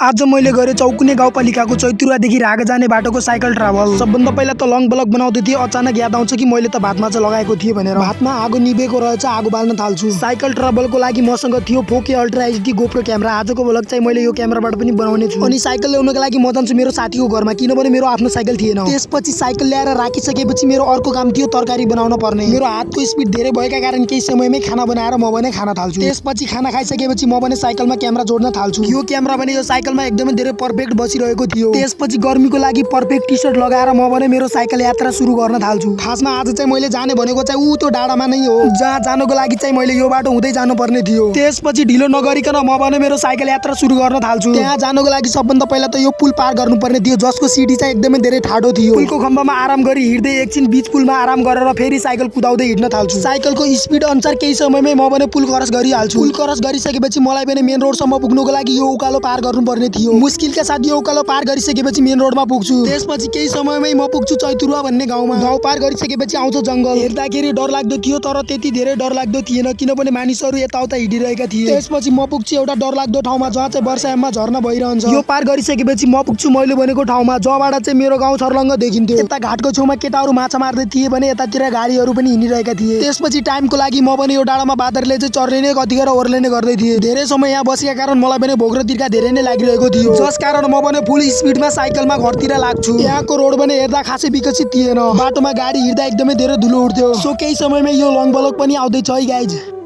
आज मैले गरे चौकुने गाउँपालिकाको चैतुरादेखि राग जाने बाटोको साइकल ट्राभल। सबभन्दा पहिला त लङ ब्लक बनाउँदै थिएँ, अचानक याद आउँछ कि मैले त भातमा चाहिँ लगाएको थिएँ भनेर। भातमा आगो निभेको रहेछ, आगो बाल्न थाल्छु। साइकल ट्राभलको लागि मसँग थियो 4K ultra HD GoPro camera. आजको ब्लग चाहिँ मैले यो क्यामेराबाट पनि बनाउने छु। अनि साइकल ल्याउनको लागि म जान्छु मेरो साथीको घरमा, किनभने मेरो आफ्नो साइकल थिएन। त्यसपछि साइकल ल्याएर राखिसकेपछि मेरो अर्को काम थियो तरकारी बनाउन पर्ने। मेरो हातको स्पिड धेरै भएका कारण केही समयमै खाना बनाएर म भने खान थाल्छु। त्यसपछि खाना खाइसकेपछि म भने साइकलमा क्यामेरा जोड्न थाल्छु। यो क्यामेरा भने यो साइकलमा एकदमै धेरै पर्फेक्ट बसिरहेको थियो। त्यसपछि गर्मीको लागि पर्फेक्ट टी सर्ट लगाएर म भने मेरो साइकल यात्रा सुरु गर्न थाल्छु। खासमा आज चाहिँ मैले जाने भनेको चाहिँ ऊ त्यो डाँडामा नै हो, जहाँ जानको लागि चाहिँ मैले यो बाटो हुँदै जानु पर्ने थियो। त्यसपछि ढिलो नगरिकन म भने मेरो साइकल यात्रा सुरु गर्न थाल्छु। त्यहाँ जानको लागि सबभन्दा पहिला त यो पुल पार गर्नुपर्ने थियो, जसको सिडी चाहिँ एकदमै धेरै ठाडो थियो। पुलको खम्बामा आराम गरी हिँड्दै एकछिन बीच पुलमा आराम गरेर फेरि साइकल कुदाउँदै हिँड्न थाल्छु। साइकलको स्पिड अनुसार केही समयमै म भने पुल क्रस गरिहाल्छु। पुल क्रस गरिसकेपछि मलाई पनि मेन रोडसम्म पुग्नुको लागि यो उकालो पार गर्नुपर्ने थियो। मुस्किलका साथ यो उकालो पार गरिसकेपछि मेन रोडमा पुग्छु। त्यसपछि केही समयमै म पुग्छु चैतुरा भन्ने गाउँमा। गाउँ पार गरिसकेपछि आउँछ जंगल। हेर्दाखेरि डर लाग्दो थियो, तर त्यति धेरै डर लाग्दो थिएन, किनभने मानिसहरू यताउता हिँडिरहेका थिए। त्यसपछि म पुग्छु एउटा डरलाग्दो ठाउँमा, जहाँ चाहिँ वर्षायाममा झर्ना भइरहन्छ। यो पार गरिसकेपछि म पुग्छु मैले भनेको ठाउँमा, जहाँबाट चाहिँ मेरो गाउँ छर्लङ्ग देखिन्थ्यो। यता घाटको छेउमा केटाहरू माछा मार्दै थिए भने यतातिर गाडीहरू पनि हिँडिरहेका थिए। त्यसपछि टाइमको लागि म पनि यो डाँडामा बाँदरले चाहिँ चर्लिने कतिखेर ओर्लिने गर्दै थिए। धेरै समय यहाँ बसेका कारण मलाई पनि भोक र तिर्खा धेरै नै लागिरहेको थियो, जस कारण म पनि फुल स्पिडमा साइकलमा घरतिर लाग्छु। यहाँको रोड पनि हेर्दा खासै विकसित थिएन, बाटोमा गाडी हिँड्दा एकदमै धेरै धुलो उड्थ्यो। सो केही समयमै यो लङ ब्लक पनि आउँदैछ है गाइज।